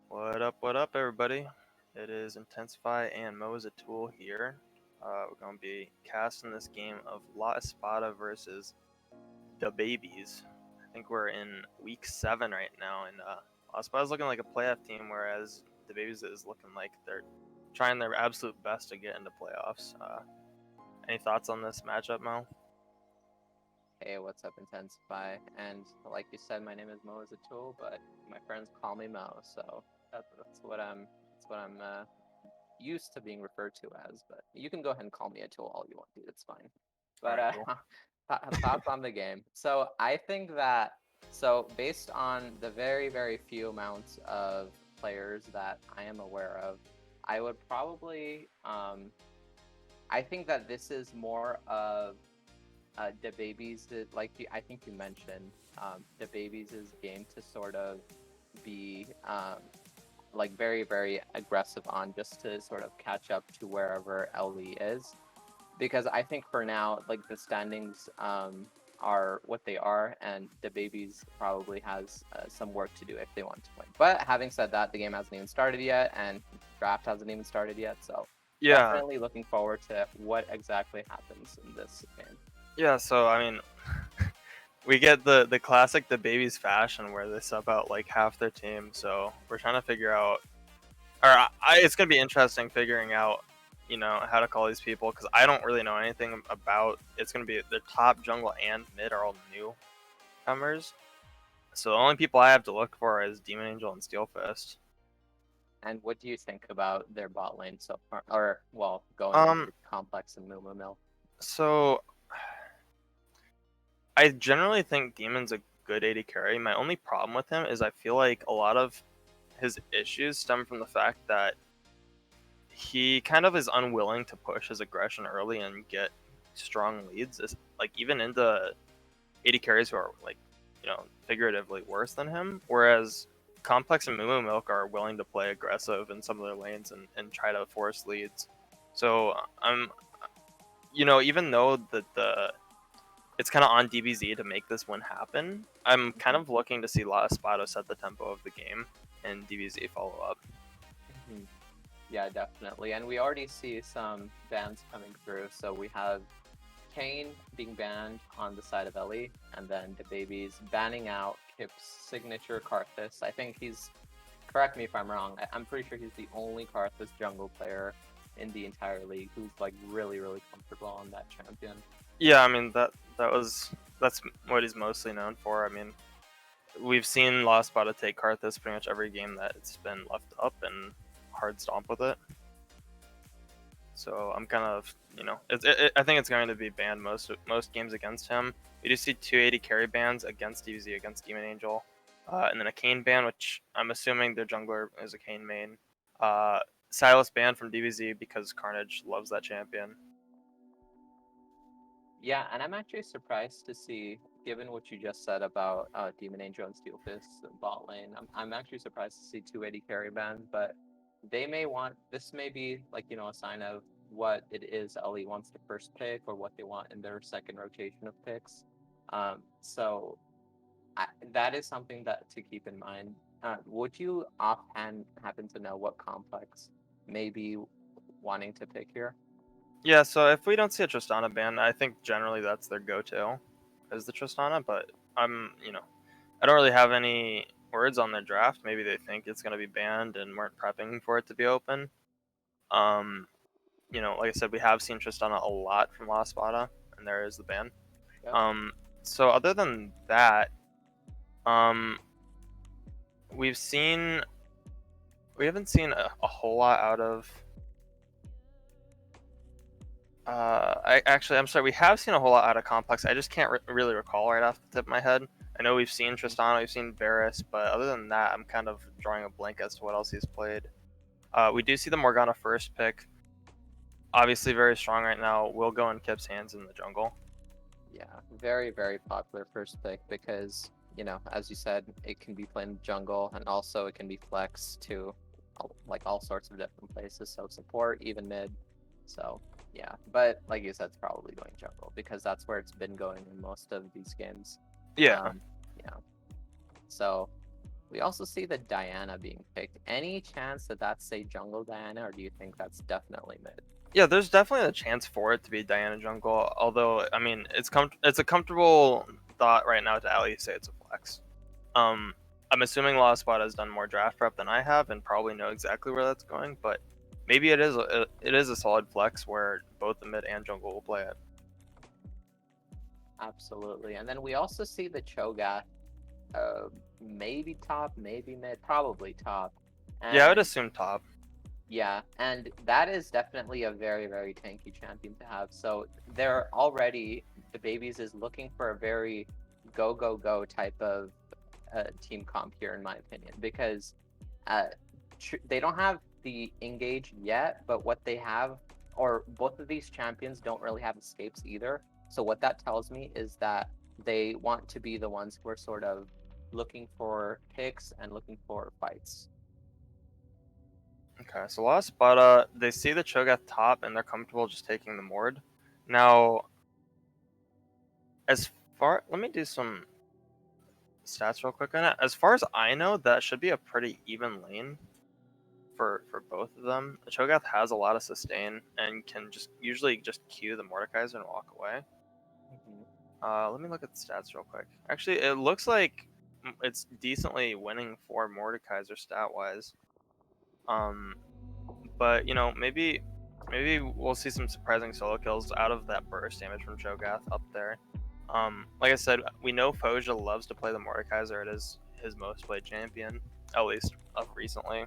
What up, everybody? It is Intensify and Mo is a Tool here. We're going to be casting this game of La Espada versus DaBabieZ. I think we're in week 7 right now, and La Espada's looking like a playoff team, whereas DaBabieZ is looking like they're trying their absolute best to get into playoffs. Any thoughts on this matchup, Mo? Hey, what's up, Intensify? And like you said, my name is Mo as a tool, but my friends call me Mo, so that's what I'm used to being referred to as. But you can go ahead and call me a tool all you want, dude. It's fine. All But right, cool. thoughts on the game. Based on the very few amounts of players that I am aware of, I would probably I think that this is more of DaBabieZ, I think you mentioned, DaBabieZ' game to sort of be very aggressive on, just to sort of catch up to wherever LE is, because I think for now, like, the standings are what they are, and DaBabieZ probably has some work to do if they want to win. But having said that, the game hasn't even started yet, and draft hasn't even started yet, so Yeah, definitely looking forward to what exactly happens in this game. yeah. So I mean, we get the classic DaBabieZ fashion where they sub out like half their team. So we're trying to figure out, it's gonna be interesting figuring out, how to call these people because I don't really know anything about. It's gonna be the top jungle and mid are all newcomers. So the only people I have to look for is Demon Angel and Steelfist. And what do you think about their bot lane so far? Or, well, going Um, into Complex and Moo Mill. so I generally think Demon's a good AD carry. My only problem with him is I feel like a lot of his issues stem from the fact that he kind of is unwilling to push his aggression early and get strong leads. Like even into AD carries who are like, figuratively worse than him. Whereas Complex and Moo Milk are willing to play aggressive in some of their lanes and try to force leads. So I'm, even though the it's kind of on DBZ to make this win happen, I'm kind of looking to see La Espada set the tempo of the game and DBZ follow up. Mm-hmm. Yeah, definitely. And we already see some bans coming through. So we have Kane being banned on the side of Ellie, and then DaBabieZ banning out Kip's signature Karthus. I think correct me if I'm wrong, I'm pretty sure he's the only Karthus jungle player in the entire league who's like really comfortable on that champion. Yeah, I mean that's what he's mostly known for. I mean, we've seen La Espada take Karthus pretty much every game that it's been left up and hard stomp with it. So I'm kind of, I think it's going to be banned most games against him. We do see 280 carry bans against DBZ against Demon Angel, and then a Kane ban, which I'm assuming their jungler is a Kane main. Silas ban from DBZ because Carnage loves that champion. Yeah, and I'm actually surprised to see, given what you just said about Demon Angel and Steelfist and bot lane, I'm actually surprised to see 280 carry bans, but this may be like, a sign of what it is LE wants to first pick or what they want in their second rotation of picks. So that is something that to keep in mind. Would you offhand happen to know what complex may be wanting to pick here? Yeah, so if we don't see a Tristana ban, I think generally that's their go-to, is the Tristana. But I don't really have any words on their draft. Maybe they think it's going to be banned and weren't prepping for it to be open. Um, like I said, we have seen Tristana a lot from La Espada, and there is the ban. Yep. Um, so other than that, um, we've seen we haven't seen a whole lot out of. I'm sorry. We have seen a whole lot out of Complex. I just can't really recall right off the tip of my head. I know we've seen Tristana, we've seen Varus, but other than that, I'm kind of drawing a blank as to what else he's played. We do see the Morgana first pick. Obviously, very strong right now. Will go in Kip's hands in the jungle. Yeah, very popular first pick because, as you said, it can be played in jungle and also it can be flexed to like all sorts of different places. So support, even mid. So yeah, but like you said, it's probably going jungle because that's where it's been going in most of these games. Yeah, Um, yeah. So We also see the Diana being picked. Any chance that that's a jungle Diana, or do you think that's definitely mid? Yeah, there's definitely a chance for it to be Diana jungle. Although, I mean, it's a comfortable thought right now to at least say it's a flex. I'm assuming La Espada has done more draft prep than I have and probably know exactly where that's going. But maybe it is a solid flex where both the mid and jungle will play it. Absolutely. And then we also see the Cho'Gath, maybe top, maybe mid, probably top. Yeah, I would And assume top. yeah, and that is definitely a very, very tanky champion to have. So they're already, DaBabieZ is looking for a very go, go, go type of team comp here, in my opinion, because uh, they don't have the engage yet, but what they have, or both of these champions don't really have escapes either. So what that tells me is that they want to be the ones who are sort of looking for picks and looking for fights. Okay, so La Espada, they see the Cho'Gath top and they're comfortable just taking the Mord. Now, let me do some stats real quick on it. As far as I know, that should be a pretty even lane for both of them. The Cho'Gath has a lot of sustain and can just usually just Q the Mordekaiser and walk away. Let me look at the stats real quick. Actually, it looks like it's decently winning for Mordekaiser stat wise. But you know, maybe we'll see some surprising solo kills out of that burst damage from Cho'Gath up there. Like I said, we know Foja loves to play the Mordekaiser. It is his most played champion, at least of recently.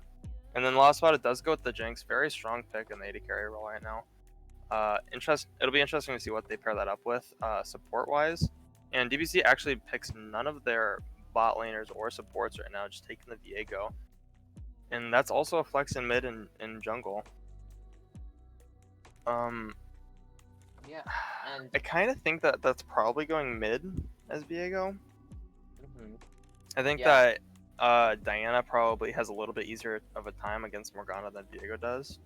And then last spot, it does go with the Jinx. Very strong pick in the AD carry role right now. It'll be interesting to see what they pair that up with support-wise. And DBC actually picks none of their bot laners or supports right now, just taking the Viego. And that's also a flex in mid and jungle. Yeah, and I kind of think that that's probably going mid as Viego. I think yeah, that Diana probably has a little bit easier of a time against Morgana than Viego does.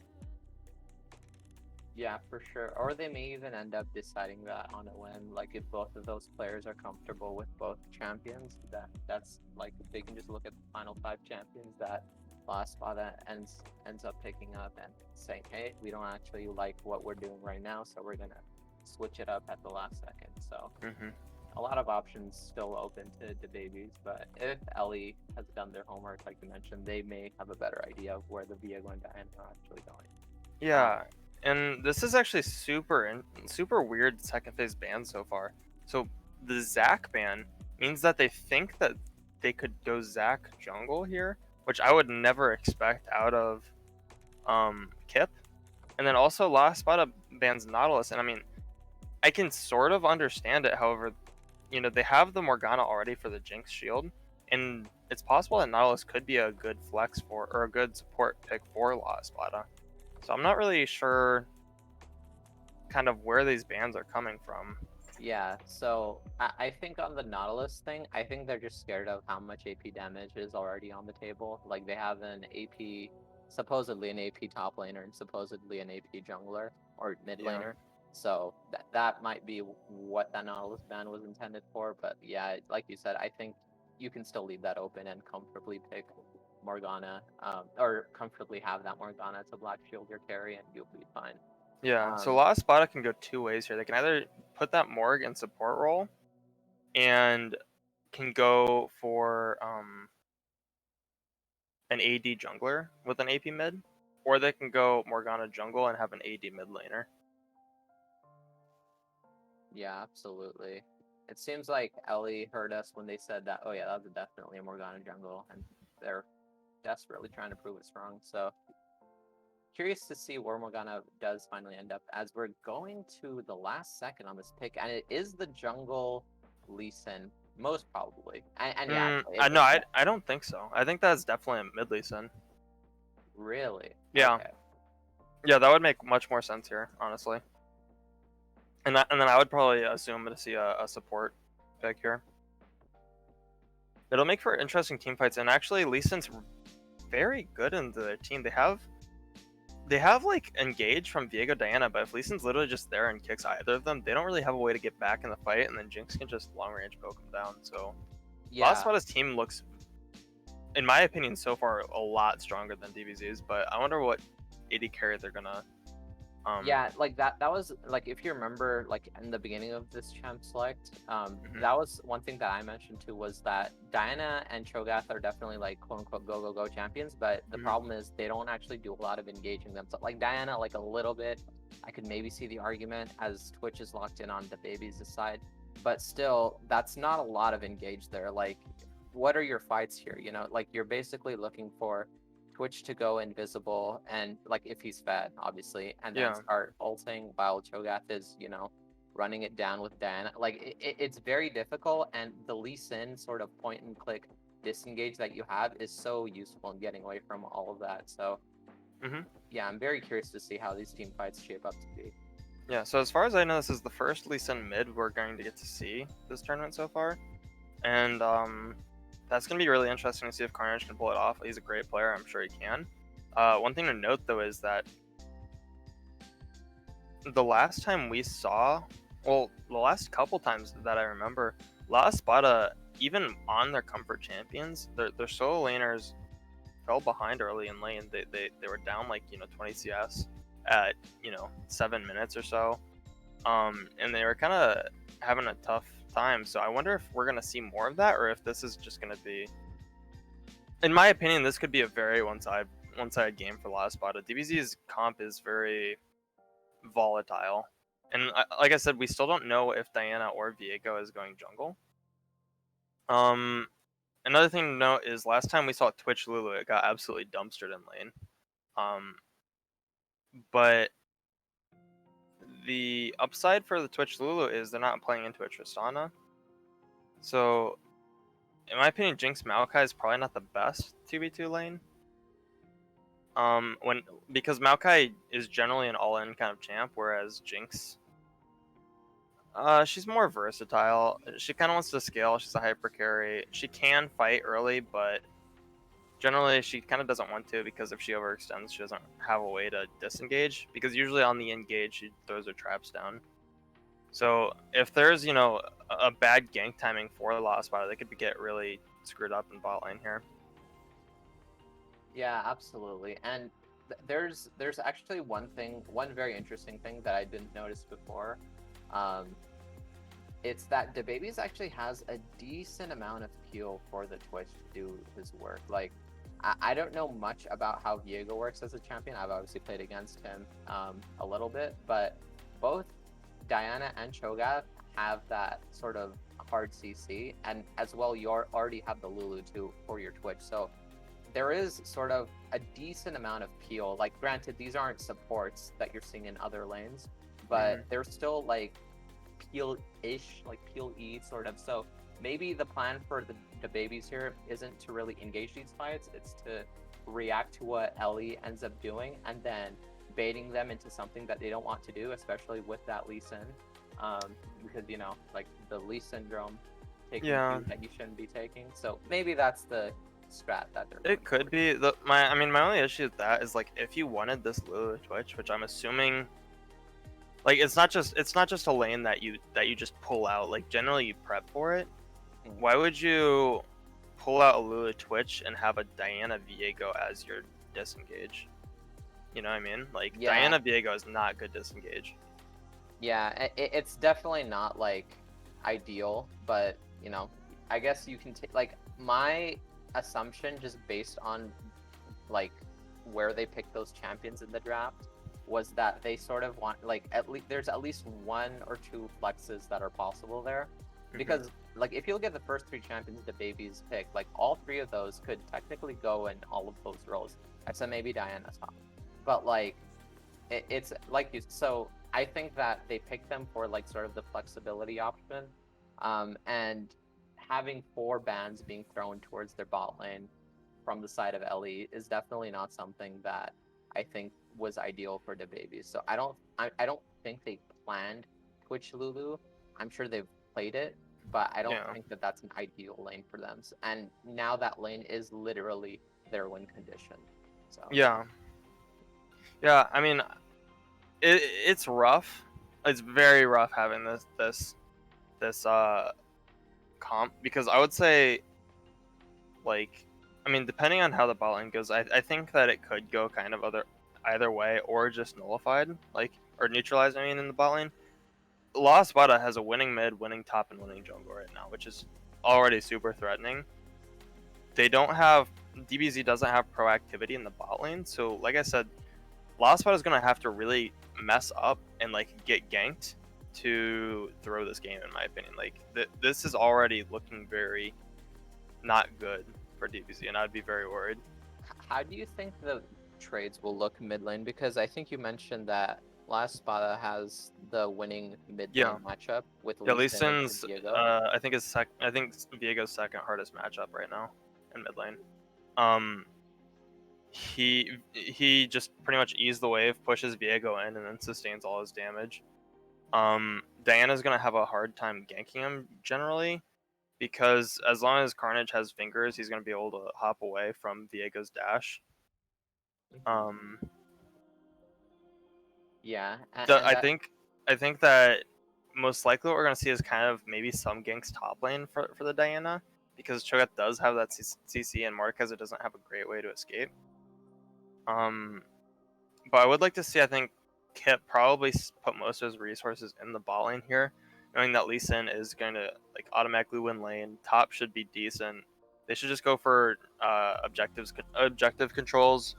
yeah, for sure. Or they may even end up deciding that on a whim. Like if both of those players are comfortable with both champions, that's like they can just look at the final 5 champions that La Espada ends up picking up and saying, hey, we don't actually like what we're doing right now, so we're gonna switch it up at the last second. So a lot of options still open to DaBabieZ, but if Ellie has done their homework, like you mentioned, they may have a better idea of where the Viego and Diana are actually going. Yeah, and this is actually super weird second phase ban so far. So the Zac ban means that they think that they could go Zac jungle here, which I would never expect out of Kip. And then also La Espada bans Nautilus, and I mean, I can sort of understand it. However, you know, they have the Morgana already for the Jinx shield, and it's possible that Nautilus could be a good flex for or a good support pick for La Espada. So I'm not really sure kind of where these bans are coming from. Yeah, so I think on the Nautilus thing, I think they're just scared of how much AP damage is already on the table. Like they have supposedly an AP top laner and supposedly an AP jungler or mid Yeah. laner. So that might be what that Nautilus ban was intended for. But yeah, like you said, I think you can still leave that open and comfortably pick Morgana, or comfortably have that Morgana to Black Shield your carry, and you'll be fine. Yeah, so La Espada can go two ways here. They can either put that Morg in support role and can go for an AD jungler with an AP mid, or they can go Morgana jungle and have an AD mid laner. Yeah, absolutely. It seems like Ellie heard us when they said that, oh yeah, that was definitely a Morgana jungle, and they're desperately trying to prove us wrong. So curious to see where Morgana does finally end up as we're going to the last second on this pick, and it is the jungle Lee Sin, most probably. And yeah, No, I don't think so. I think that's definitely a mid Lee Sin. really? Yeah. Okay. Yeah, that would make much more sense here, honestly. And then I would probably assume to see a support pick here. It'll make for interesting team fights, and actually Lee Sin's very good in the team. They have like engage from Viego Diana, but if Lee Sin's literally just there and kicks either of them, they don't really have a way to get back in the fight, and then Jinx can just long range poke them down. So Yeah. Last Spada's team looks in my opinion, so far a lot stronger than DaBabieZ. But I wonder what AD carry they're gonna. Yeah, like that was like, if you remember, like in the beginning of this champ select, that was one thing that I mentioned too, was that Diana and Cho'Gath are definitely like quote unquote go champions, but the problem is they don't actually do a lot of engaging them. So like Diana, like a little bit, I could maybe see the argument as Twitch is locked in on DaBabieZ side, but still that's not a lot of engage there. Like, what are your fights here? You know, like you're basically looking for Twitch to go invisible, and like if he's fed, obviously, and then Yeah. start ulting while Cho'Gath is, you know, running it down with Diana. Like it's very difficult, and the Lee Sin sort of point and click disengage that you have is so useful in getting away from all of that. So yeah, I'm very curious to see how these team fights shape up to be. Yeah, so as far as I know, this is the first Lee Sin mid we're going to get to see this tournament so far. And that's going to be really interesting to see if Carnage can pull it off. He's a great player. I'm sure he can. One thing to note, though, is that the last time we saw, well, the last couple times that I remember, La Espada, even on their comfort champions, their solo laners fell behind early in lane. They were down like, 20 CS at, 7 minutes or so. And they were kind of having a tough time. So I wonder if we're going to see more of that, or if this is just going to be, in my opinion, this could be a very one-sided game for La Espada. DaBabieZ's comp is very volatile. And like I said, we still don't know if Diana or Viego is going jungle. Another thing to note is last time we saw Twitch Lulu, it got absolutely dumpstered in lane. But the upside for the Twitch Lulu is they're not playing into a Tristana. So, in my opinion, Jinx Maokai is probably not the best 2v2 lane. Because Maokai is generally an all-in kind of champ, whereas Jinx, she's more versatile. She kind of wants to scale. She's a hyper carry. She can fight early, but generally she kind of doesn't want to, because if she overextends, she doesn't have a way to disengage. Because usually on the engage, she throws her traps down. So if there's, a bad gank timing for La Espada, they could get really screwed up in bot lane here. Yeah, absolutely. And there's actually one very interesting thing that I didn't notice before. It's that DaBabieZ actually has a decent amount of peel for the Twitch to do his work. Like, I don't know much about how Viego works as a champion. I've obviously played against him a little bit, but both Diana and Cho'Gath have that sort of hard CC, and as well, you already have the Lulu too for your Twitch. So there is sort of a decent amount of peel. Like, granted, these aren't supports that you're seeing in other lanes, but they're still like peel-ish, like peel-y sort of. So maybe the plan for the DaBabieZ here isn't to really engage these fights, it's to react to what Ellie ends up doing and then baiting them into something that they don't want to do, especially with that Lee Sin. Because, like the Lee syndrome, taking food that you shouldn't be taking. So maybe that's the strat that they're It could be. My only issue with that is, like, if you wanted this Lulu Twitch, which I'm assuming, like, it's not just a lane that you just pull out. Like, generally you prep for it. Why would you pull out a Lulu Twitch and have a Diana Viego as your disengage? You know what I mean? Like, Diana Viego is not good disengage. Yeah, it's definitely not like ideal, but I guess you can take, like, my assumption just based on like where they picked those champions in the draft was that they sort of want, like, there's at least one or two flexes that are possible there, because like if you look at the first three champions DaBabieZ picked, like all three of those could technically go in all of those roles, except maybe Diana's top. But like it's like you, so I think that they picked them for like sort of the flexibility option, and having 4 bans being thrown towards their bot lane from the side of Ellie is definitely not something that I think was ideal for DaBabieZ. So I don't think they planned Twitch Lulu. I'm sure they've played it, but I don't think that that's an ideal lane for them. So, and now that lane is literally their win condition. So yeah, I mean, it's rough. It's very rough having this comp, because I would say, like, I mean, depending on how the bot lane goes, I think that it could go kind of either way, or just nullified, like, or neutralized. I mean, in the bot lane, La Espada has a winning mid, winning top, and winning jungle right now, which is already super threatening. They don't have DBZ doesn't have proactivity in the bot lane, so like I said, La Espada is gonna have to really mess up and like get ganked to throw this game, in my opinion. Like this is already looking very not good for DBZ, and I'd be very worried. How do you think the trades will look mid lane? Because I think you mentioned that La Espada has the winning mid Yeah, lane matchup with yeah. Lee Lee Sin and Sin's, Diego. I think I think Viego's second hardest matchup right now in mid lane. Um, he just pretty much eased the wave, pushes Viego in, and then sustains all his damage. Diana's gonna have a hard time ganking him generally, because as long as Carnage has fingers, he's gonna be able to hop away from Viego's dash. Um, Yeah, the, and that I think that most likely what we're gonna see is kind of maybe some ganks top lane for the Diana, because Cho'Gath does have that CC and Mordekaiser doesn't have a great way to escape. But I would like to see, I think, Kip probably put most of his resources in the bot lane here, knowing that Lee Sin is going to like automatically win lane. Top should be decent. They should just go for objective controls,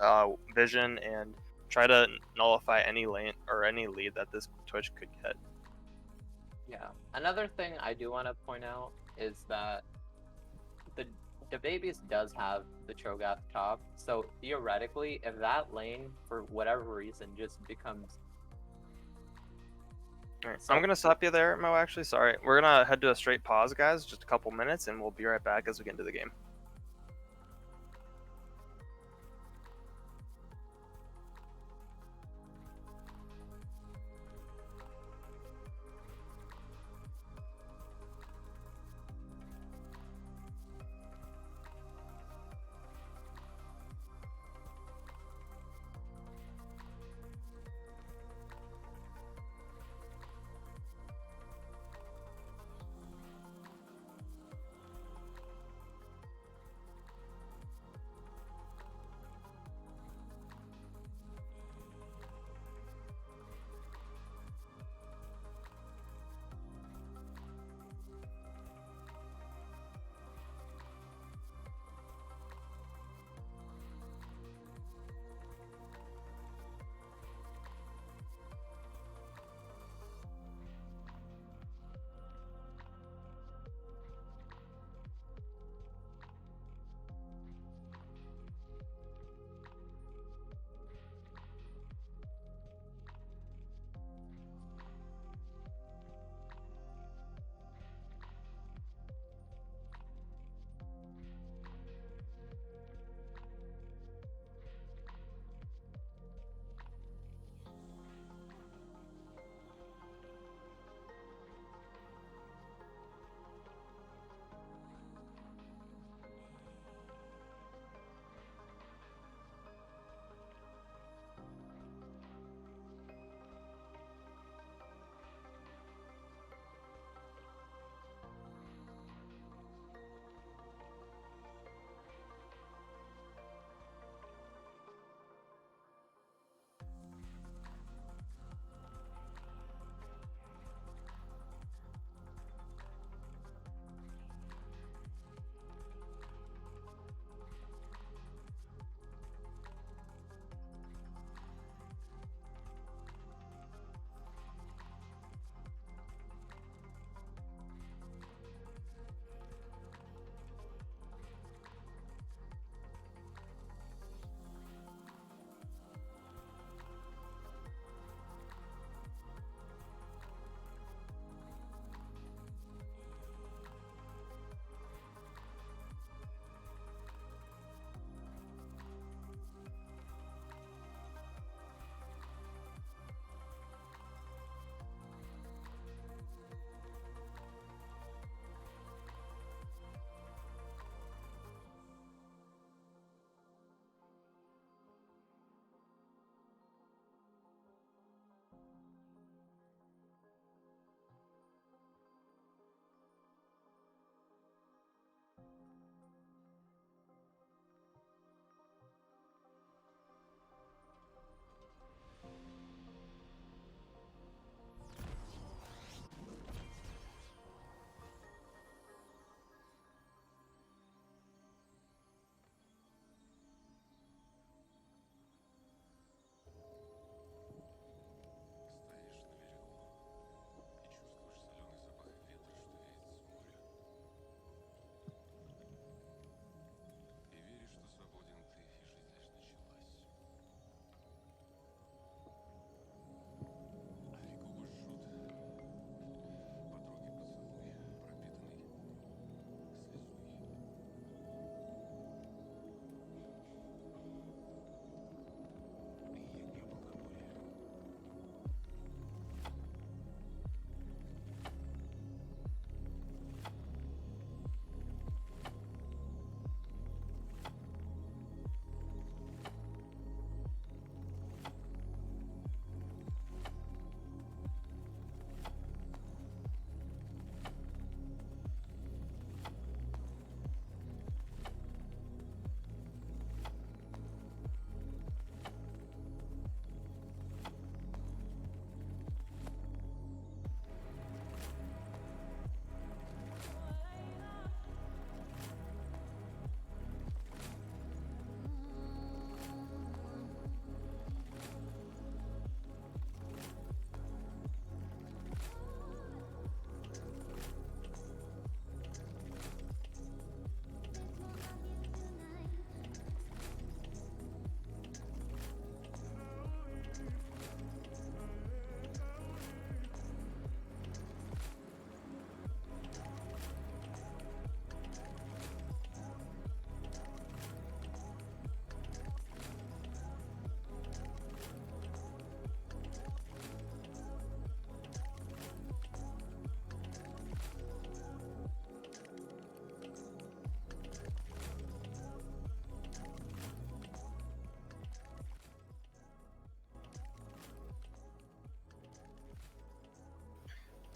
vision, and try to nullify any lane or any lead that this Twitch could get. yeah. Another thing I do want to point out is that the DaBabieZ does have the Cho'Gath top, so theoretically, if that lane for whatever reason just becomes Right. so, I'm gonna stop you there, Mo. Actually, sorry. We're gonna head to a straight pause, guys. Just a couple minutes, and we'll be right back as we get into the game.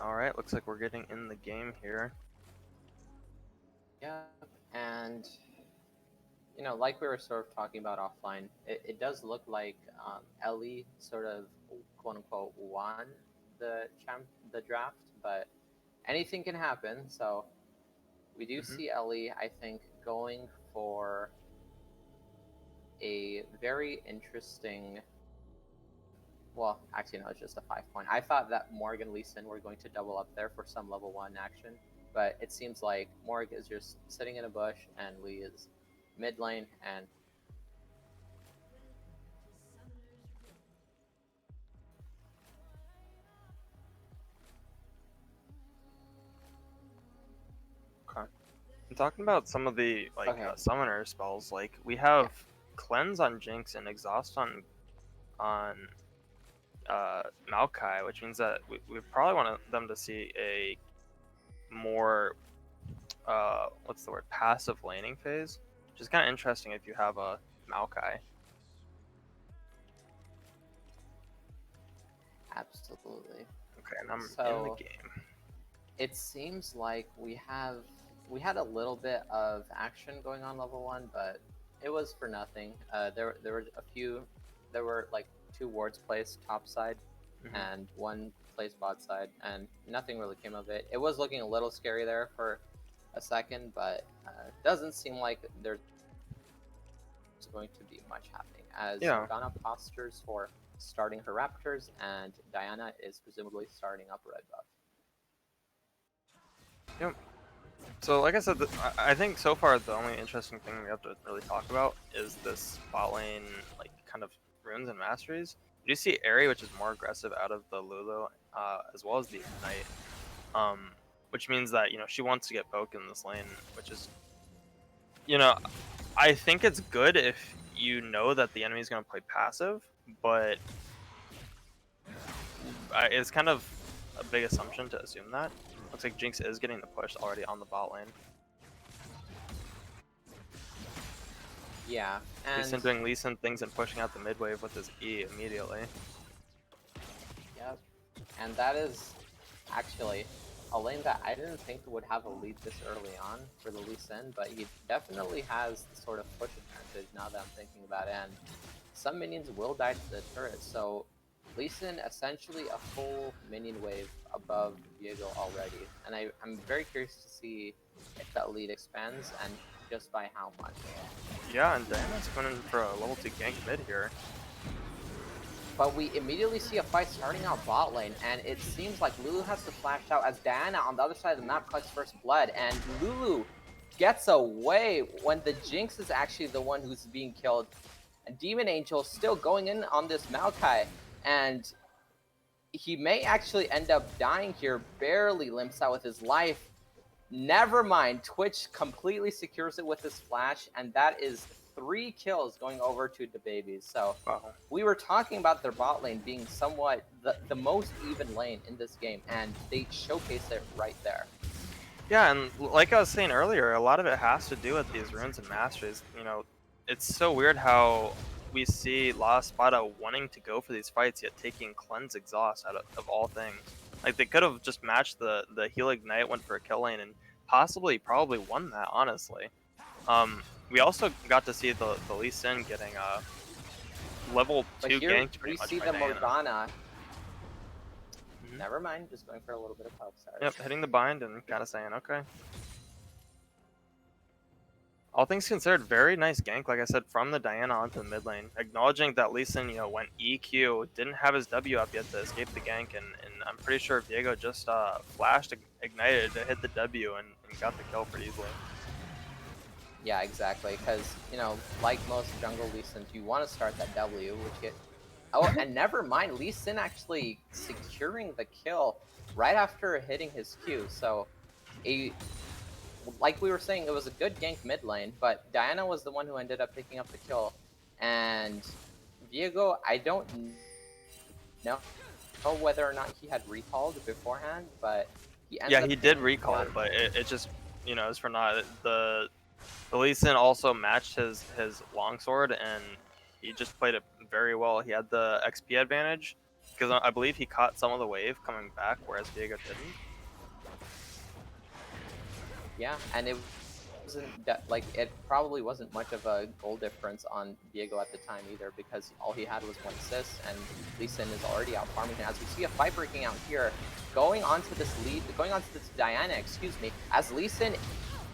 All right, looks like we're getting in the game here. Yeah, and like we were sort of talking about offline, it does look like Ellie sort of quote unquote won the draft, but anything can happen. So we do see Ellie, I think, going for a very interesting. Well, actually, no, it's just a 5 point. I thought that Morg and Lee Sin were going to double up there for some level 1 action, but it seems like Morg is just sitting in a bush and Lee is mid lane, and Okay. I'm talking about some of the okay. summoner spells. Like we have cleanse on Jinx and exhaust on Maokai, which means that we probably want them to see a more what's the word, passive laning phase, which is kind of interesting if you have a Maokai. Absolutely. Okay, and I'm in the So game. it seems like we had a little bit of action going on level 1, but it was for nothing. There were a few. There were like 2 wards placed top side and 1 placed bot side, and nothing really came of it. It was looking a little scary there for a second, but doesn't seem like there's going to be much happening as Yeah. Morgana postures for starting her Raptors, and Diana is presumably starting up red buff. Yep. So like I said, I think so far the only interesting thing we have to really talk about is this bot lane, like kind of runes and masteries. You do see Aerie, which is more aggressive out of the Lulu, as well as the Ignite, which means that she wants to get poke in this lane, which is, I think it's good if you know that the enemy is going to play passive, but it's kind of a big assumption to assume that. Looks like Jinx is getting the push already on the bot lane. Yeah, Lee and Sin doing Lee Sin things and pushing out the mid wave with his E immediately. yep, and that is actually a lane that I didn't think would have a lead this early on for the Lee Sin, but he definitely has the sort of push advantage now that I'm thinking about it, and some minions will die to the turret, so Lee Sin essentially a full minion wave above Viego already, and I'm very curious to see if that lead expands and just by how much. Yeah, and Diana's going in for a level 2 gank mid here. But we immediately see a fight starting out bot lane, and it seems like Lulu has to flash out as Diana on the other side of the map collects first blood, and Lulu gets away when the Jinx is actually the one who's being killed. And Demon Angel still going in on this Maokai, and he may actually end up dying here, barely limps out with his life. Never mind, Twitch completely secures it with his flash, and that is 3 kills going over to DaBabieZ. So we were talking about their bot lane being somewhat the most even lane in this game, and they showcase it right there. Yeah, and like I was saying earlier, a lot of it has to do with these runes and masteries. It's so weird how we see La Espada wanting to go for these fights, yet taking Cleanse Exhaust out of all things. Like, they could have just matched the Heal Ignite, went for a kill lane, and probably won that, honestly. We also got to see the Lee Sin getting level 2 ganked pretty much by Diana. We see the Morgana. Never mind, just going for a little bit of help, sorry. Yep, hitting the bind and kind of saying, okay. All things considered, very nice gank, like I said, from the Diana onto the mid lane. Acknowledging that Lee Sin, went EQ, didn't have his W up yet to escape the gank, and I'm pretty sure Viego just flashed, ignited to hit the W and got the kill pretty easily. Yeah, exactly, because, like most jungle Lee Sins, you want to start that W, which get... Oh, and never mind, Lee Sin actually securing the kill right after hitting his Q, so like we were saying, it was a good gank mid lane, but Diana was the one who ended up picking up the kill, and Viego, I don't know whether or not he had recalled beforehand, but he ended up... he did recall, but it just, is for not. The Lee Sin also matched his longsword, and he just played it very well. He had the XP advantage, because I believe he caught some of the wave coming back, whereas Diego didn't. Yeah, and it wasn't like it probably wasn't much of a goal difference on Diego at the time either, because all he had was 1 assist, and Lee Sin is already out farming him. As we see a fight breaking out here, going onto this Diana, excuse me, as Lee Sin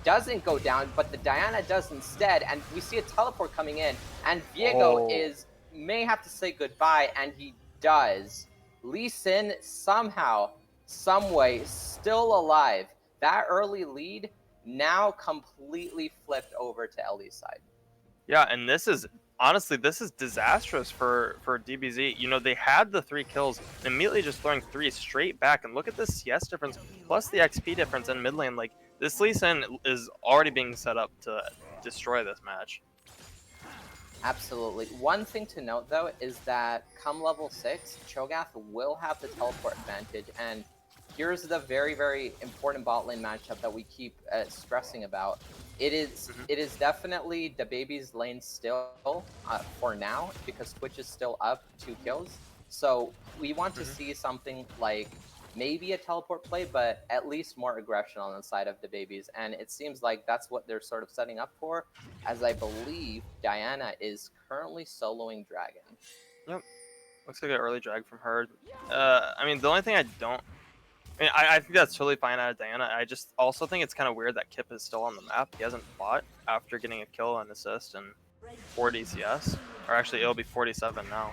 doesn't go down, but the Diana does instead, and we see a teleport coming in, and Diego may have to say goodbye, and he does. Lee Sin somehow, someway, still alive. That early lead now completely flipped over to Ellie's side. Yeah, and this is honestly disastrous for DaBabieZ. You know, they had the 3 kills, immediately just throwing 3 straight back, and look at the CS difference plus the XP difference in mid lane. Like, this Lee Sin is already being set up to destroy this match. Absolutely. One thing to note, though, is that come level 6, Cho'Gath will have the teleport advantage, and here's the very, very important bot lane matchup that we keep stressing about. It is definitely DaBabieZ lane still for now, because Twitch is still up 2 kills. So we want to see something like maybe a teleport play, but at least more aggression on the side of DaBabieZ. And it seems like that's what they're sort of setting up for, as I believe Diana is currently soloing Dragon. Yep. Looks like an early drag from her. I mean, the only thing I think that's totally fine out of Diana. I just also think it's kind of weird that Kip is still on the map. He hasn't fought after getting a kill and assist and 40 CS. Or actually, it'll be 47 now.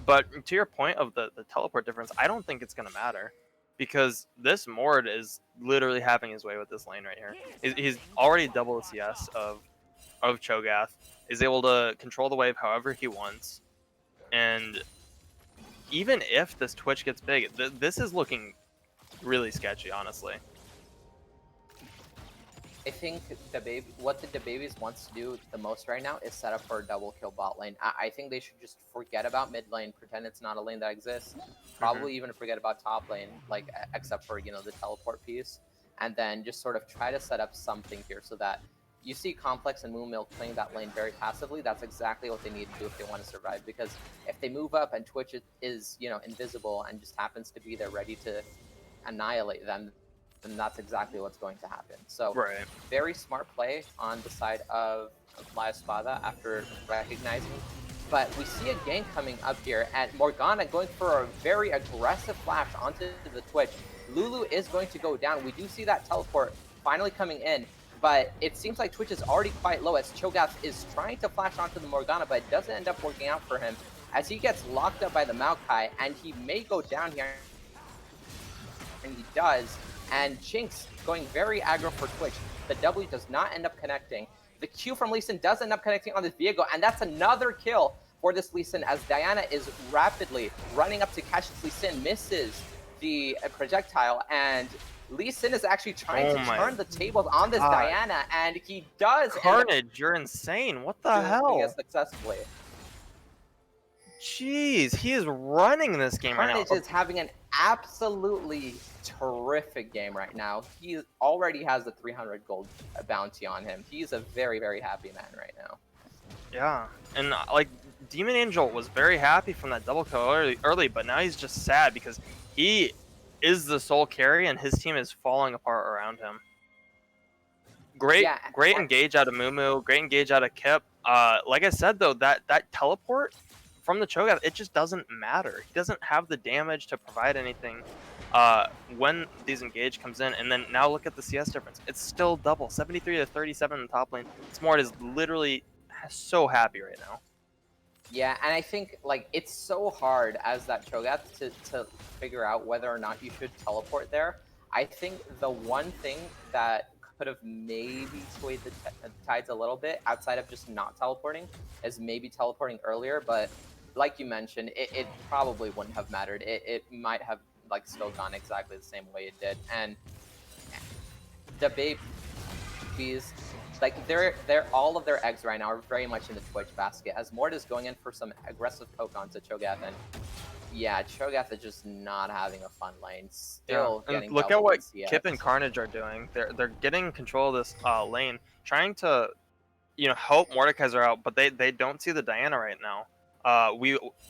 But to your point of the teleport difference, I don't think it's going to matter. Because this Mord is literally having his way with this lane right here. He's already double the CS of Cho'Gath. He's able to control the wave however he wants. And even if this Twitch gets big, this is looking really sketchy, honestly. I think what the DaBabieZ wants to do the most right now is set up for a double kill bot lane. I think they should just forget about mid lane, pretend it's not a lane that exists. Probably even forget about top lane, like except for the teleport piece, and then just sort of try to set up something here so that you see Complex and Moonmilk playing that lane very passively. That's exactly what they need to do if they want to survive. Because if they move up and Twitch is invisible and just happens to be there ready to annihilate them, then that's exactly what's going to happen. So very smart play on the side of Espada after recognizing. But we see a gank coming up here, and Morgana going for a very aggressive flash onto the Twitch. Lulu is going to go down. We do see that teleport finally coming in, but it seems like Twitch is already quite low as Cho'Gath is trying to flash onto the Morgana, but it doesn't end up working out for him as he gets locked up by the Maokai, and he may go down here, and he does. And Jinx going very aggro for Twitch. The W does not end up connecting. The Q from Lee Sin does end up connecting on this Viego, and that's another kill for this Lee Sin as Diana is rapidly running up to catch this Lee Sin, misses the projectile, and Lee Sin is actually trying to turn the tables on this Diana, and he does. Carnage, you're insane. What the hell? Successfully. Jeez, he is running this game right now. Carnage is having an absolutely terrific game right now. He already has the 300 gold bounty on him. He's a very, very happy man right now. Yeah, and like Demon Angel was very happy from that double kill early, but now he's just sad because he is the sole carry and his team is falling apart around him. Great engage out of Mumu, great engage out of Kip. Like I said though, that teleport from the Cho'Gath, it just doesn't matter. He doesn't have the damage to provide anything when these engage comes in. And then now look at the CS difference. It's still double, 73 to 37 in the top lane. Smart is literally so happy right now. Yeah, and I think like it's so hard as that Cho'Gath to figure out whether or not you should teleport there. I think the one thing that could have maybe swayed the tides a little bit outside of just not teleporting is maybe teleporting earlier, but like you mentioned, it probably wouldn't have mattered. It might have like still gone exactly the same way it did. And DaBabieZ, like they're all of their eggs right now are very much in the Twitch basket as Mord is going in for some aggressive poke onto Cho'Gath, and yeah, Cho'Gath is just not having a fun lane. Still getting. Look at what Kip and Carnage are doing. They're getting control of this lane, trying to, help Mordekaiser out, but they don't see the Diana right now.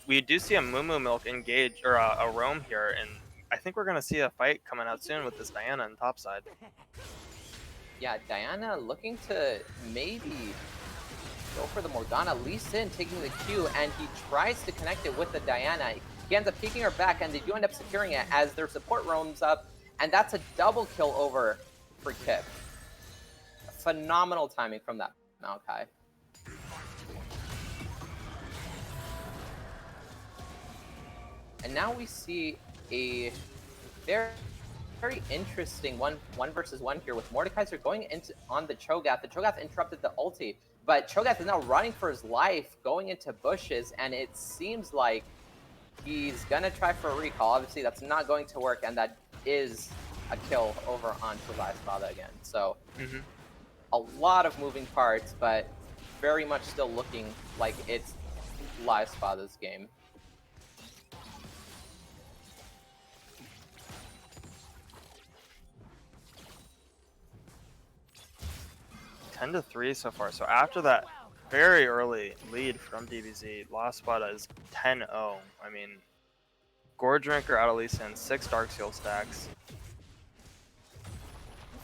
We do see a Moo Milk engage or a roam here, and I think we're gonna see a fight coming out soon with this Diana on top side. Yeah, Diana looking to maybe go for the Morgana. Lee Sin taking the Q, and he tries to connect it with the Diana. He ends up peeking her back, and they do end up securing it as their support roams up, and that's a double kill over for Kip. Phenomenal timing from that Maokai. And now we see a very interesting one versus one here with Mordekaiser going into on the Cho'Gath. The Cho'Gath interrupted the ulti, but Cho'Gath is now running for his life, going into bushes, and it seems like he's gonna try for a recall. Obviously, that's not going to work, and that is a kill over onto Espada again. So a lot of moving parts, but very much still looking like it's Espada's game. 10-3 so far. So after that very early lead from DaBabieZ, Espada is 10-0. I mean, Gore Drinker out of Lee Sin, 6 Dark Seal stacks,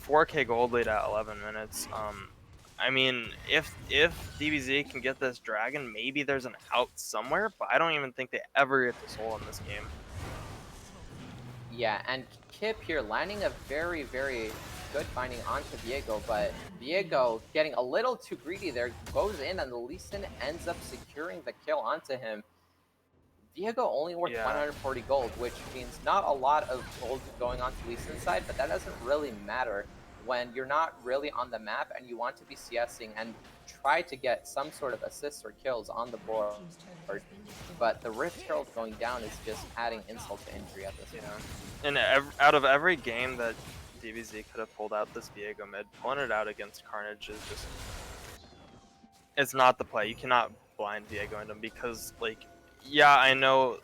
4K gold lead at 11 minutes. I mean, if DaBabieZ can get this dragon, maybe there's an out somewhere, but I don't even think they ever get the soul in this game. Yeah, and Kip here landing a very, very good finding onto Viego, but Viego getting a little too greedy there, goes in, and the Lee Sin ends up securing the kill onto him. Viego only worth 140 gold, which means not a lot of gold going on to Lee Sin's side, but that doesn't really matter when you're not really on the map and you want to be CSing and try to get some sort of assists or kills on the board. But the Rift Herald going down is just adding insult to injury at this point. And out of every game that DaBabieZ could have pulled out this Viego mid, pulling it out against Carnage is just... it's not the play. You cannot blind Viego into him because, like, yeah, I know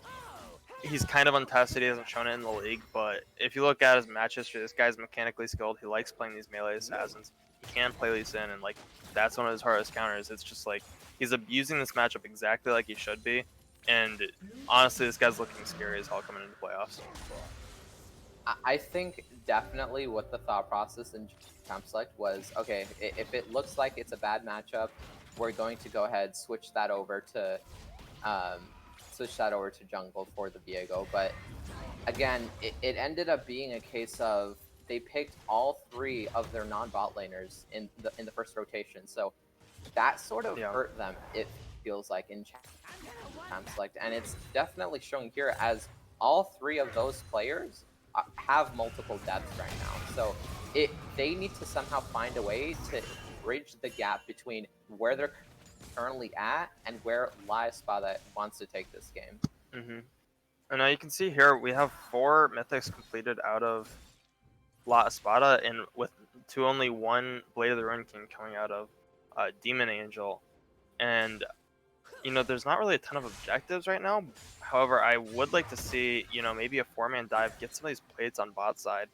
he's kind of untested. He hasn't shown it in the league, but if you look at his match history, this guy's mechanically skilled. He likes playing these melee assassins. He can play Lee Sin, and, like, that's one of his hardest counters. It's just, like, he's abusing this matchup exactly like he should be, and honestly, this guy's looking scary as hell coming into playoffs. I think definitely what the thought process in Champ Select was, okay, if it looks like it's a bad matchup, we're going to go ahead, switch that over to jungle for the Viego. But again, it ended up being a case of they picked all 3 of their non-bot laners in the first rotation, so that sort of hurt them, it feels like, in Champ Select, and it's definitely showing here as all 3 of those players have multiple deaths right now. So they need to somehow find a way to bridge the gap between where they're currently at and where Espada wants to take this game. And now you can see here we have 4 mythics completed out of Espada, and with only 1 Blade of the Ruin King coming out of Demon Angel. And you know, there's not really a ton of objectives right now. However, I would like to see, you know, maybe a 4-man dive, get some of these plates on bot side,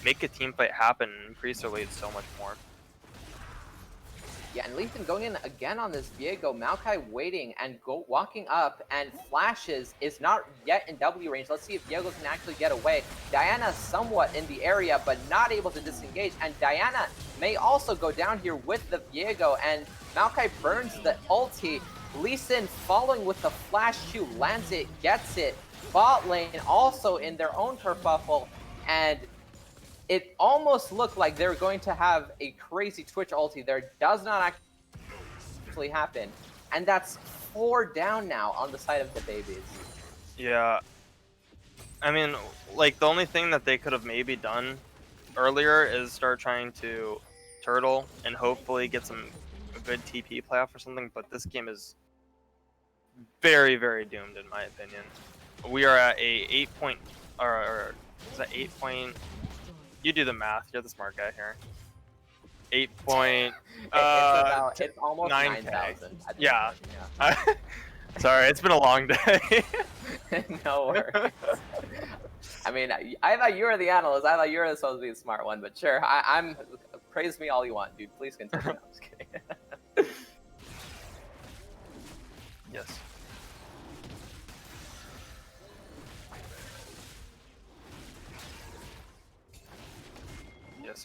make a team fight happen, and increase their lead so much more. Yeah, and Lethan going in again on this Viego. Maokai waiting and walking up, and flashes is not yet in W range. Let's see if Viego can actually get away. Diana somewhat in the area, but not able to disengage. And Diana may also go down here with the Viego, and Maokai burns the ulti. Lee Sin following with the flash Q, lands it, gets it. Bot lane also in their own kerfuffle, and it almost looked like they were going to have a crazy Twitch ulti there. Does not actually happen, and that's 4 down now on the side of DaBabieZ. Yeah, I mean, like, the only thing that they could have maybe done earlier is start trying to turtle and hopefully get a good TP playoff or something, but this game is very, very doomed in my opinion. We are at a 8 point, or is that 8 point? You do the math. You're the smart guy here. 8 point. It's almost 9,000. Yeah. Sorry, it's been a long day. No worries. I mean, I thought you were the analyst. I thought you were supposed to be the smart one, but sure. I'm praise me all you want, dude. Please continue. I'm just kidding. Yes.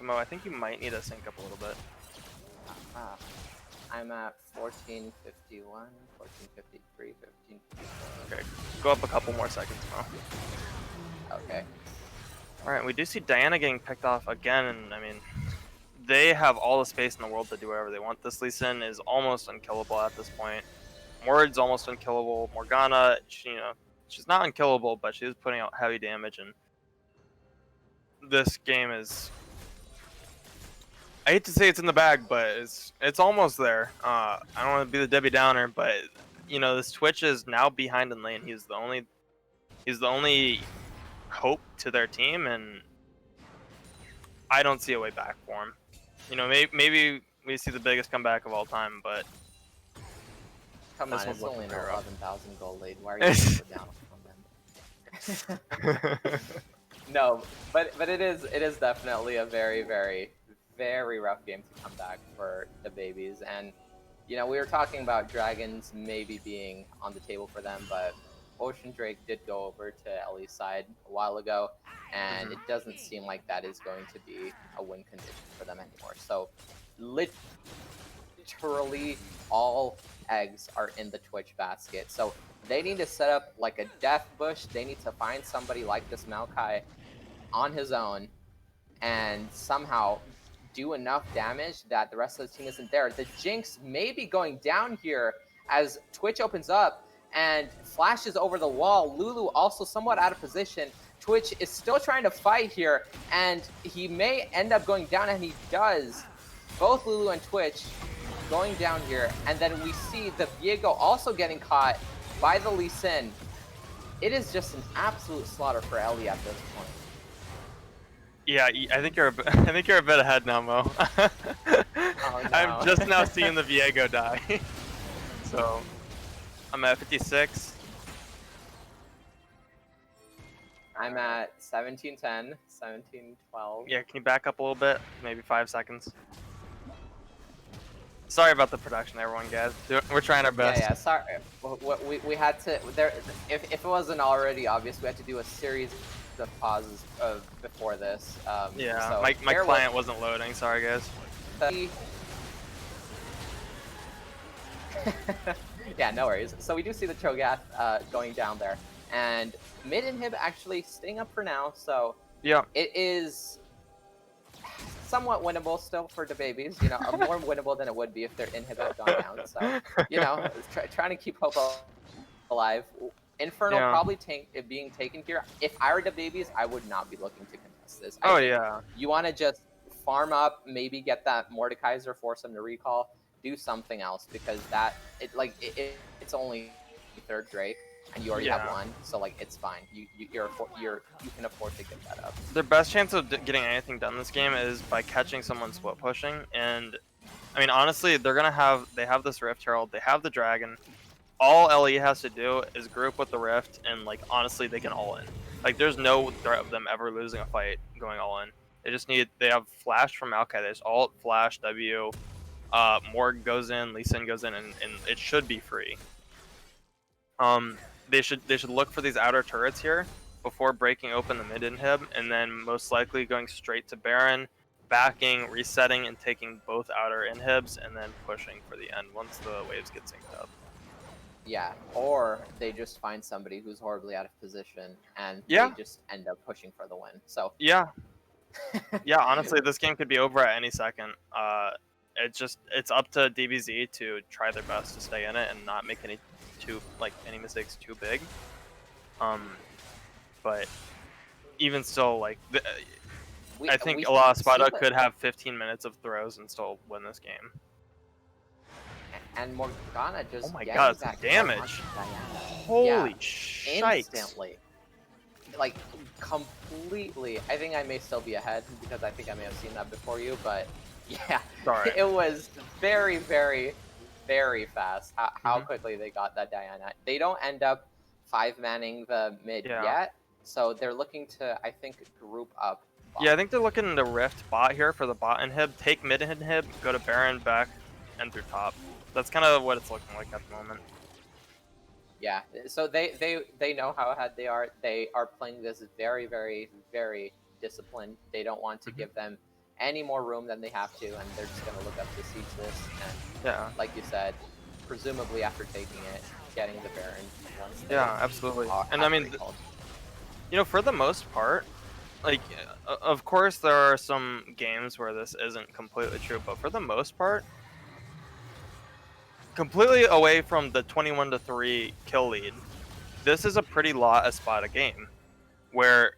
Mo, I think you might need to sync up a little bit. I'm at 1451, 1453, 1554. Okay, go up a couple more seconds, Mo. Okay. Alright, we do see Diana getting picked off again, and I mean, they have all the space in the world to do whatever they want. This Lee Sin is almost unkillable at this point. Mord's almost unkillable. Morgana, she's not unkillable, but she's putting out heavy damage, and this game is... I hate to say it's in the bag, but it's almost there. I don't want to be the Debbie Downer, but this Twitch is now behind in lane. He's the only hope to their team, and I don't see a way back for him. Maybe we see the biggest comeback of all time, but come on, it's only an 11,000 gold lead. Why are you down on them? No, but it is definitely a very, very, very rough game to come back for DaBabieZ. And we were talking about dragons maybe being on the table for them, but Ocean Drake did go over to Ellie's side a while ago, and it doesn't seem like that is going to be a win condition for them anymore. So literally all eggs are in the Twitch basket. So they need to set up like a death bush. They need to find somebody like this Maokai on his own and somehow do enough damage that the rest of the team isn't there. The Jinx may be going down here as Twitch opens up and flashes over the wall. Lulu also somewhat out of position. Twitch is still trying to fight here, and he may end up going down, and he does. Both Lulu and Twitch going down here, and then we see the Viego also getting caught by the Lee Sin. It is just an absolute slaughter for Ellie at this point. Yeah, I think you're a bit ahead now, Mo. Oh, no. I'm just now seeing the Viego die. So I'm at 56. I'm at 1710, 1712. Yeah, can you back up a little bit? Maybe 5 seconds. Sorry about the production, everyone, guys. We're trying our best. Yeah, sorry. We had to. If it wasn't already obvious, we had to do a series of pauses before this. Yeah, so my client wasn't loading. Sorry, guys. Yeah, no worries. So we do see the Cho'Gath going down there, and mid inhib actually staying up for now. So yeah, it is somewhat winnable still for DaBabieZ. More winnable than it would be if their inhib had gone down. So trying to keep hope alive. Infernal probably being taken here. If I were DaBabieZ, I would not be looking to contest this. Yeah. You want to just farm up, maybe get that Mordekaiser, force him to recall, do something else, because it's only third Drake, and you already have one, so it's fine. You can afford to get that up. Their best chance of getting anything done this game is by catching someone split pushing, and I mean honestly, they have this Rift Herald, they have the Dragon. All LE has to do is group with the Rift, and honestly, they can all in. There's no threat of them ever losing a fight going all in. They have flash from Maokai. There's alt, flash, W. Morg goes in, Lee Sin goes in, and it should be free. They should look for these outer turrets here before breaking open the mid inhib, and then most likely going straight to Baron, backing, resetting, and taking both outer inhibs, and then pushing for the end once the waves get synced up. Yeah, or they just find somebody who's horribly out of position, and they just end up pushing for the win. So yeah, honestly, this game could be over at any second. It's up to DaBabieZ to try their best to stay in it and not make any mistakes too big. But even still, I think a lot of Espada could have 15 minutes of throws and still win this game. And Morgana just that damage! Holy shit! Instantly. Completely. I think I may still be ahead because I think I may have seen that before you, but yeah, it was very, very, very fast how quickly they got that Diana. They don't end up 5-manning the mid yet, so they're looking to, I think, group up. Bot. Yeah, I think they're looking to Rift bot here for the bot inhib, take mid inhib, go to Baron, back, and through top. That's kind of what it's looking like at the moment. Yeah, so they know how ahead they are. They are playing this very, very, very disciplined. They don't want to give them any more room than they have to, and they're just gonna look up to siege this, and Yeah. like you said, presumably after taking it, getting the Baron once they Yeah, absolutely. And I have mean, recalled. for the most part, like, of course there are some games where this isn't completely true, but for the most part, completely away from the 21-3 kill lead, this is a pretty law Espada game where,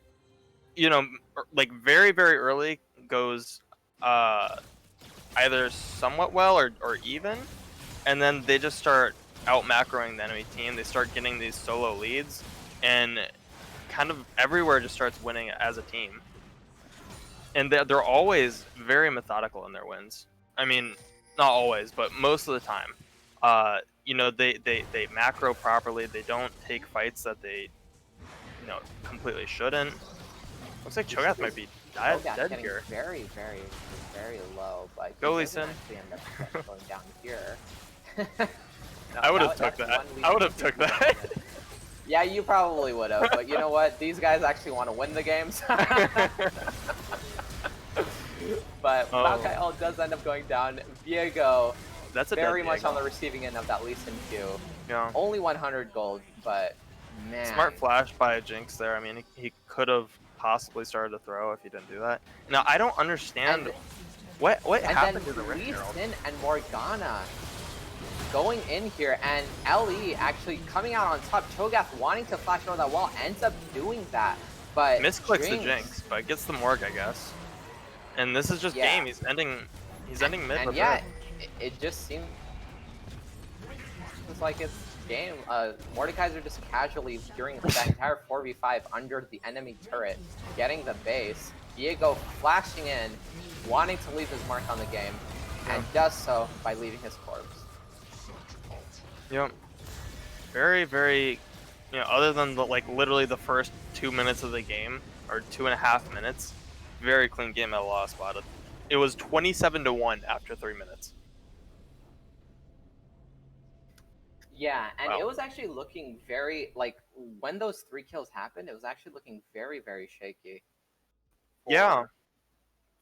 like very, very early goes either somewhat well or even, and then they just start out macroing the enemy team. They start getting these solo leads, and kind of everywhere just starts winning as a team. And they're always very methodical in their wins. I mean, not always, but most of the time. They macro properly. They don't take fights that they, completely shouldn't. Looks like Cho'Gath might be dead Getting here. very, very, very low, but he Go, Lee doesn't Sin. actually end up going down here. I would have took that. I would have took that. Yeah, you probably would have, but you know what? These guys actually want to win the games. But Maokai does end up going down. Viego, that's very much on the receiving end of that Lee Sin Q. Yeah. Only 100 gold, but man. Smart flash by a Jinx there. I mean, he could have possibly started to throw if he didn't do that. Now, I don't understand what happened to the Rift Herald. Lee Sin and Morgana going in here, and LE actually coming out on top. Cho'Gath wanting to flash over that wall, ends up doing that, but misclicks the Jinx, but gets the Morg, I guess. And this is just game. He's ending mid. And yeah, it just seems like it's game. Mordekaiser just casually during that entire 4v5 under the enemy turret, getting the base. Viego flashing in, wanting to leave his mark on the game, and does so by leaving his corpse. Yep. Very, very, other than literally the first 2 minutes of the game, or 2.5 minutes, very clean game at La Espada. It was 27-1 after 3 minutes. Yeah, and it was actually looking very, when those 3 kills happened, it was actually looking very, very shaky.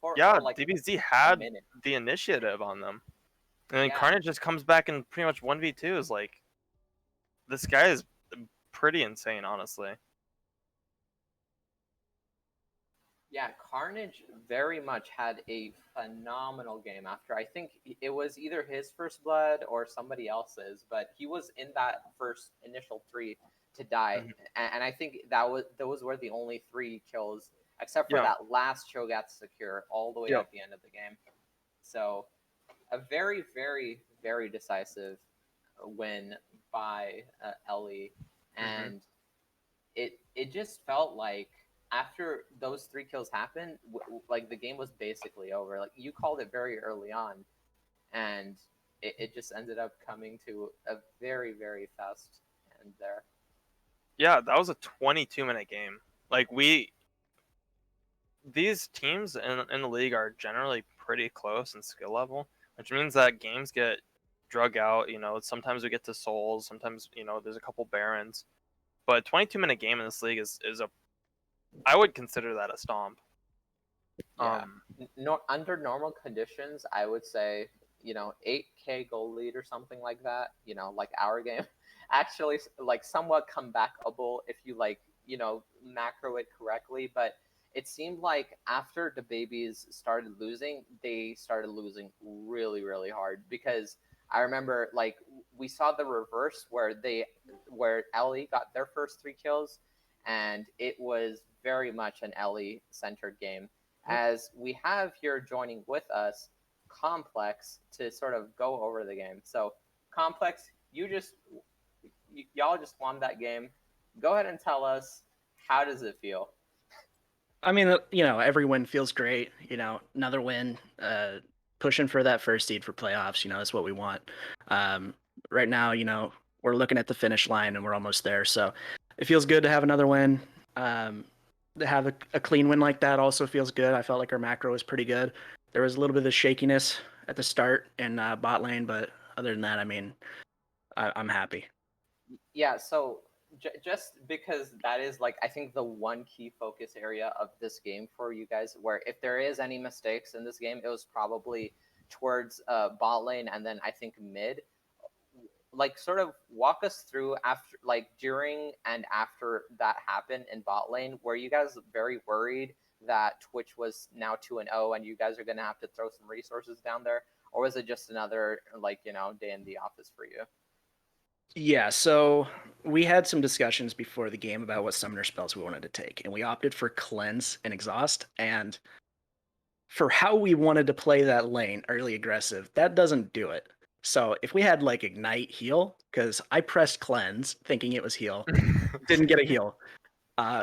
DaBabieZ had the initiative on them. And then Carnage just comes back and pretty much 1v2 is like, this guy is pretty insane, honestly. Yeah, Carnage very much had a phenomenal game after. I think it was either his first blood or somebody else's, but he was in that first initial 3 to die. Mm-hmm. And I think those were the only 3 kills, except for that last Cho'Gath secure all the way at the end of the game. So a very, very, very decisive win by LE. And it just felt like after those 3 kills happened, the game was basically over. Like, you called it very early on, and it just ended up coming to a very, very fast end there. Yeah, that was a 22-minute game. These teams in the league are generally pretty close in skill level, which means that games get drug out. Sometimes we get to souls, sometimes there's a couple barons, but a 22-minute game in this league is I would consider that a stomp. Yeah. Under normal conditions, I would say 8K goal lead or something like that. Like our game, actually somewhat comebackable if you macro it correctly, but. It seemed like after DaBabieZ started losing, they started losing really, really hard, because I remember we saw the reverse where LE got their first 3 kills, and it was very much an LE centered game. As we have here joining with us, Complex, to sort of go over the game. So Complex, y'all just won that game. Go ahead and tell us, how does it feel? I mean, every win feels great. Another win, pushing for that first seed for playoffs. Is what we want. Right now, we're looking at the finish line and we're almost there. So it feels good to have another win. To have a clean win like that also feels good. I felt like our macro was pretty good. There was a little bit of shakiness at the start in bot lane, but other than that, I mean, I'm happy. Yeah. So just because that is like I think the one key focus area of this game for you guys, where if there is any mistakes in this game, it was probably towards bot lane and then I think mid. Like sort of walk us through after, like during and after that happened in bot lane. Were you guys very worried that Twitch was now 2-0 and you guys are gonna have to throw some resources down there, or was it just another like day in the office for you? Yeah, so we had some discussions before the game about what summoner spells we wanted to take, and we opted for Cleanse and Exhaust. And for how we wanted to play that lane, early aggressive, that doesn't do it. So if we had like Ignite heal, because I pressed Cleanse thinking it was heal, didn't get a heal.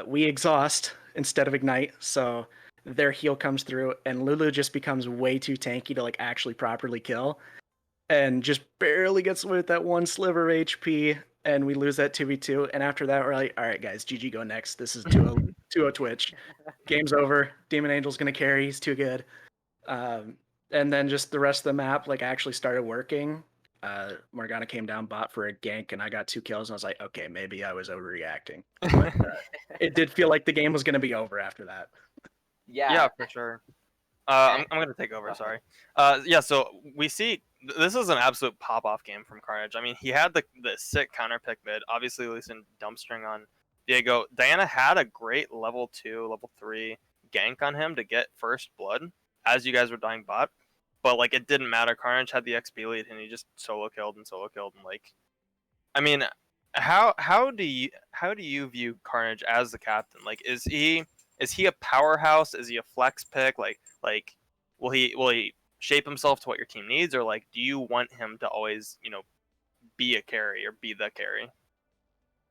We Exhaust instead of Ignite, so their heal comes through, and Lulu just becomes way too tanky to like actually properly kill, and just barely gets away with that one sliver of HP, and we lose that 2v2. And after that, we're like, all right, guys, GG go next. This is 2-0 Twitch. Game's over. Demon Angel's going to carry. He's too good. And then just the rest of the map like actually started working. Morgana came down bot for a gank, and I got 2 kills, and I was like, okay, maybe I was overreacting. But it did feel like the game was going to be over after that. Yeah, for sure. I'm going to take over, sorry. Yeah, so we see this is an absolute pop-off game from Carnage. I mean, he had the sick counter pick mid. Obviously, Lee Sin dumpstring on Diego. Diana had a great level 2, level 3 gank on him to get first blood as you guys were dying bot. But, like, it didn't matter. Carnage had the XP lead, and he just solo killed. And, like, I mean, how do you view Carnage as the captain? Like, is he a powerhouse? Is he a flex pick? Like will he shape himself to what your team needs, or like do you want him to always be a carry or be the carry?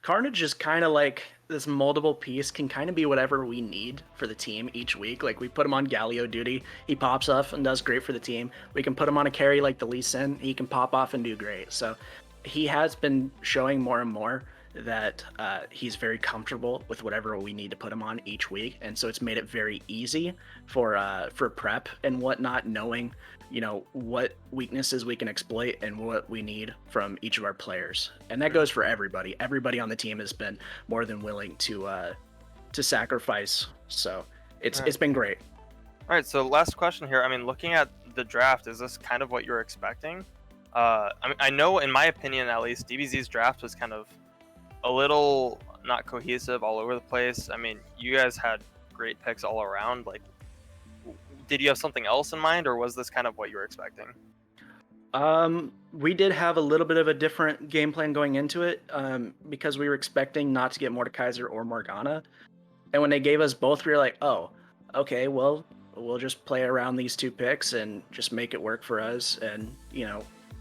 Carnage is kind of like this moldable piece, can kind of be whatever we need for the team each week. Like we put him on Galio duty, he pops off and does great for the team. We can put him on a carry like the Lee Sin, he can pop off and do great. So he has been showing more and more that he's very comfortable with whatever we need to put him on each week, and so it's made it very easy for prep and whatnot, knowing what weaknesses we can exploit and what we need from each of our players. And that goes for everybody. Everybody on the team has been more than willing to sacrifice. So it's been great. All right, so last question here. I mean, looking at the draft, is this kind of what you're expecting? I mean, I know, in my opinion at least, DaBabieZ's draft was kind of a little not cohesive, all over the place. I mean, you guys had great picks all around. Like, did you have something else in mind, or was this kind of what you were expecting? We did have a little bit of a different game plan going into it, because we were expecting not to get Mordekaiser or Morgana. And when they gave us both, we were like, oh, okay, well, we'll just play around these 2 picks and just make it work for us. And,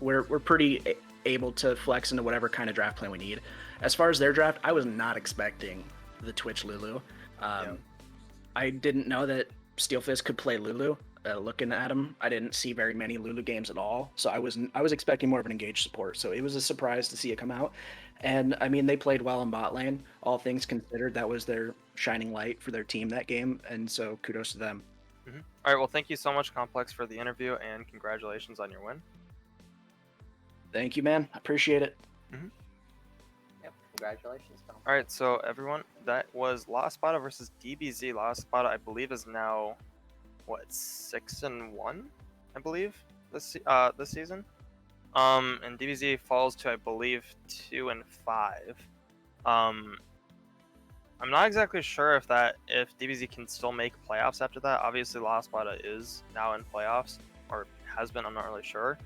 we're pretty able to flex into whatever kind of draft plan we need. As far as their draft, I was not expecting the Twitch Lulu. I didn't know that Steelfist could play Lulu. Looking at him, I didn't see very many Lulu games at all, so I was expecting more of an engaged support. So it was a surprise to see it come out. And I mean, they played well in bot lane. All things considered, that was their shining light for their team that game, and so kudos to them. Mm-hmm. All right, well, thank you so much, Complex, for the interview, and congratulations on your win. Thank you, man. I appreciate it. Mm-hmm. Yep, congratulations, Tom. All right, so everyone, that was Espada versus DaBabieZ. Espada, I believe, is now 6-1, I believe, this season. And DaBabieZ falls to, I believe, 2-5. I'm not exactly sure if DaBabieZ can still make playoffs after that. Obviously, Espada is now in playoffs, or has been. I'm not really sure.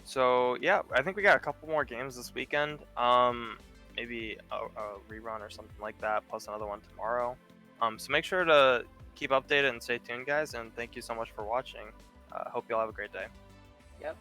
So yeah, I think we got a couple more games this weekend. Maybe a rerun or something like that, plus another one tomorrow. So make sure to keep updated and stay tuned, guys. And thank you so much for watching. Hope you all have a great day. Yep.